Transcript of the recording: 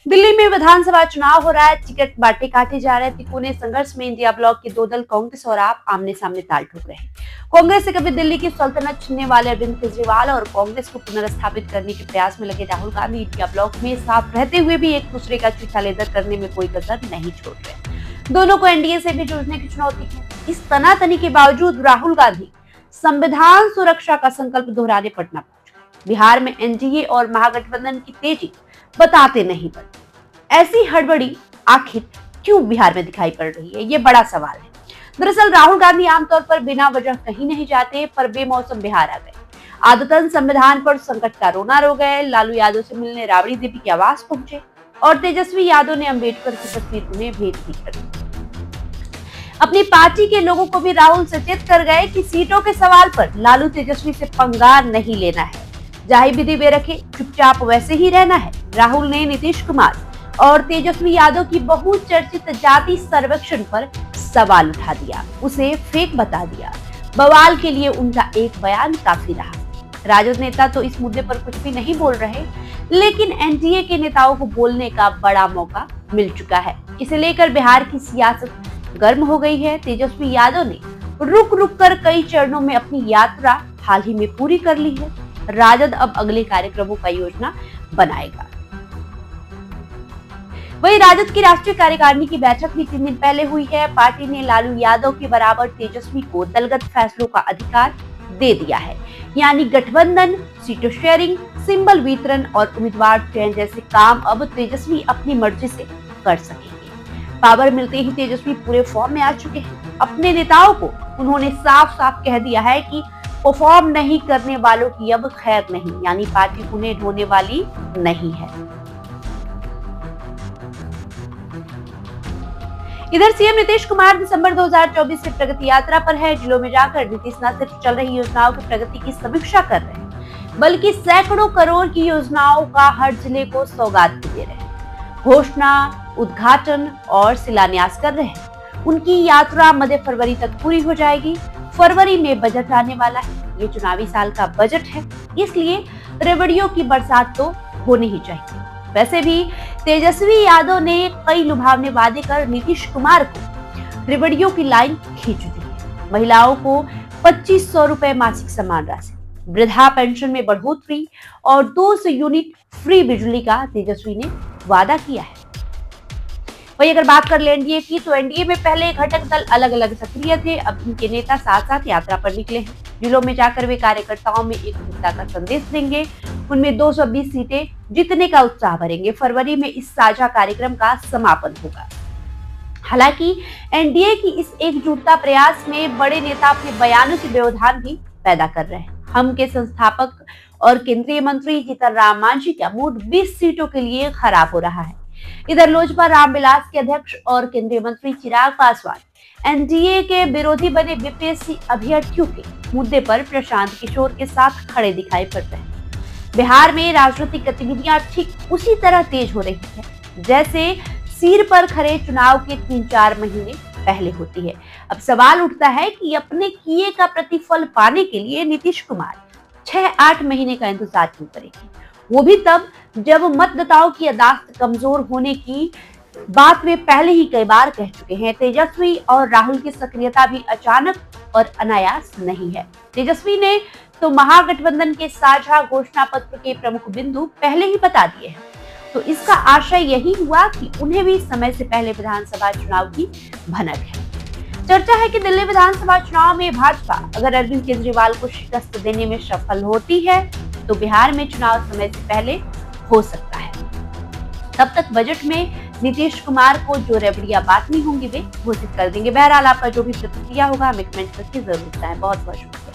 दिल्ली में विधानसभा चुनाव हो रहा है, टिकट बांटे काटे जा रहे हैं। तिकोने संघर्ष में इंडिया ब्लॉक के दो दल कांग्रेस और आप आमने सामने ताल ठोक रहे हैं। कांग्रेस से कभी दिल्ली की सल्तनत छीनने वाले अरविंद केजरीवाल और कांग्रेस को पुनर्स्थापित करने के प्रयास में लगे राहुल गांधी इंडिया ब्लॉक में साथ रहते हुए भी एक दूसरे का चीथा-लेदर करने में कोई कसर नहीं छोड़ रहे। दोनों को एनडीए से भी जुड़ने की चुनौती है। इस तनातनी के बावजूद राहुल गांधी संविधान सुरक्षा का संकल्प दोहराने पटना पहुंचे। बिहार में एनडीए और महागठबंधन की तेजी बताते नहीं बनती। ऐसी हड़बड़ी आखिर क्यों बिहार में दिखाई पड़ रही है, ये बड़ा सवाल है। दरअसल राहुल गांधी आमतौर पर बिना वजह कहीं नहीं जाते, पर बेमौसम बिहार आ गए। आदतन संविधान पर संकट का रोना रो गए। लालू यादव से मिलने राबड़ी देवी के आवास पहुंचे और तेजस्वी यादव ने अंबेडकर की तस्वीर उन्हें भेंट भी कर दी। अपनी पार्टी के लोगों को भी राहुल सचेत कर गए कि सीटों के सवाल पर लालू तेजस्वी से पंगा नहीं लेना है। जाहि विधि बेरखे चुपचाप वैसे ही रहना है। राहुल ने नीतीश कुमार और तेजस्वी यादव की बहुचर्चित जाति सर्वेक्षण पर सवाल उठा दिया, उसे फेक बता दिया। बवाल के लिए उनका एक बयान काफी रहा। राजद नेता तो इस मुद्दे पर कुछ भी नहीं बोल रहे, लेकिन एनडीए के नेताओं को बोलने का बड़ा मौका मिल चुका है। इसे लेकर बिहार की सियासत गर्म हो गई है। तेजस्वी यादव ने रुक रुक कर कई चरणों में अपनी यात्रा हाल ही में पूरी कर ली है। राजद अब अगले कार्यक्रमों का योजना बनाएगा। वहीं राजद की राष्ट्रीय कार्यकारिणी की बैठक भी 3 दिन पहले हुई है। पार्टी ने लालू यादव के बराबर तेजस्वी को दलगत फैसलों का अधिकार दे दिया है, यानी गठबंधन, सीटों शेयरिंग, सिंबल वितरण और उम्मीदवार चयन जैसे काम अब तेजस्वी अपनी मर्जी से कर सकेंगे। पावर मिलते ही तेजस्वी पूरे फॉर्म में आ चुके हैं। अपने नेताओं को उन्होंने साफ साफ कह दिया है कि परफॉर्म नहीं करने वालों की अब खैर नहीं, यानी पार्टी उन्हें ढोने वाली नहीं है। इधर सीएम नीतीश कुमार दिसंबर 2024 से प्रगति यात्रा पर है। जिलों में जाकर नीतीश न सिर्फ चल रही योजनाओं की प्रगति की समीक्षा कर रहे हैं, बल्कि सैकड़ों करोड़ की योजनाओं का हर जिले को सौगात भी दे रहे हैं। घोषणा, उद्घाटन और शिलान्यास कर रहे हैं। उनकी यात्रा मध्य फरवरी तक पूरी हो जाएगी। फरवरी में बजट आने वाला है। ये चुनावी साल का बजट है, इसलिए रेवड़ियों की बरसात तो होनी ही चाहिए। वैसे भी तेजस्वी यादव ने कई लुभावने वादे कर नीतीश कुमार को रेवड़ियों की लाइन खींच दी है। महिलाओं को 2500 रुपए मासिक सम्मान राशि, वृद्धा पेंशन में बढ़ोतरी और 200 यूनिट फ्री बिजली का तेजस्वी ने वादा किया है। वही अगर बात कर ले एनडीए की, तो एनडीए में पहले घटक दल अलग अलग सक्रिय थे। अब इनके नेता साथ साथ यात्रा पर निकले हैं। जिलों में जाकर वे कार्यकर्ताओं में एकजुटता का संदेश देंगे। उनमें 220 सीटें जीतने का उत्साह भरेंगे। फरवरी में इस साझा कार्यक्रम का समापन होगा। हालांकि एनडीए की इस एकजुटता प्रयास में बड़े नेता अपने बयानों से व्यवधान भी पैदा कर रहे हैं। हम के संस्थापक और केंद्रीय मंत्री जीतन राम मांझी का मूड 20 सीटों के लिए खराब हो रहा है। इधर लोजपा रामविलास के अध्यक्ष और केंद्रीय मंत्री चिराग पासवान एनडीए के विरोधी बने बीपीएससी अभ्यर्थियों के मुद्दे पर प्रशांत किशोर के साथ खड़े दिखाई पड़ रहे हैं। बिहार में राजनीतिक गतिविधियां ठीक उसी तरह तेज हो रही है जैसे सिर पर खड़े चुनाव के 3-4 महीने पहले होती है। अब सवाल उठता है कि अपने किए का प्रतिफल पाने के लिए नीतीश कुमार 6-8 महीने का इंतजार क्यों करेंगे, वो भी तब जब मतदाताओं की याददाश्त कमजोर होने की बात वे पहले ही कई बार कह चुके हैं। तेजस्वी और राहुल की सक्रियता भी अचानक और अनायास नहीं है। तेजस्वी ने तो महागठबंधन के साझा घोषणा पत्र के प्रमुख बिंदु पहले ही बता दिए हैं, तो इसका आशय यही हुआ कि उन्हें भी समय से पहले विधानसभा चुनाव की भनक है। चर्चा है कि दिल्ली विधानसभा चुनाव में भाजपा अगर अरविंद केजरीवाल को शिकस्त देने में सफल होती है, तो बिहार में चुनाव समय से पहले हो सकता है। तब तक बजट में नीतीश कुमार को जो रेवड़ियां बांटनी होंगी वे घोषित कर देंगे। बहरहाल आपका जो भी प्रतिक्रिया होगा हमें कमेंट करके जरूर बताएं। बहुत बहुत शुक्रिया।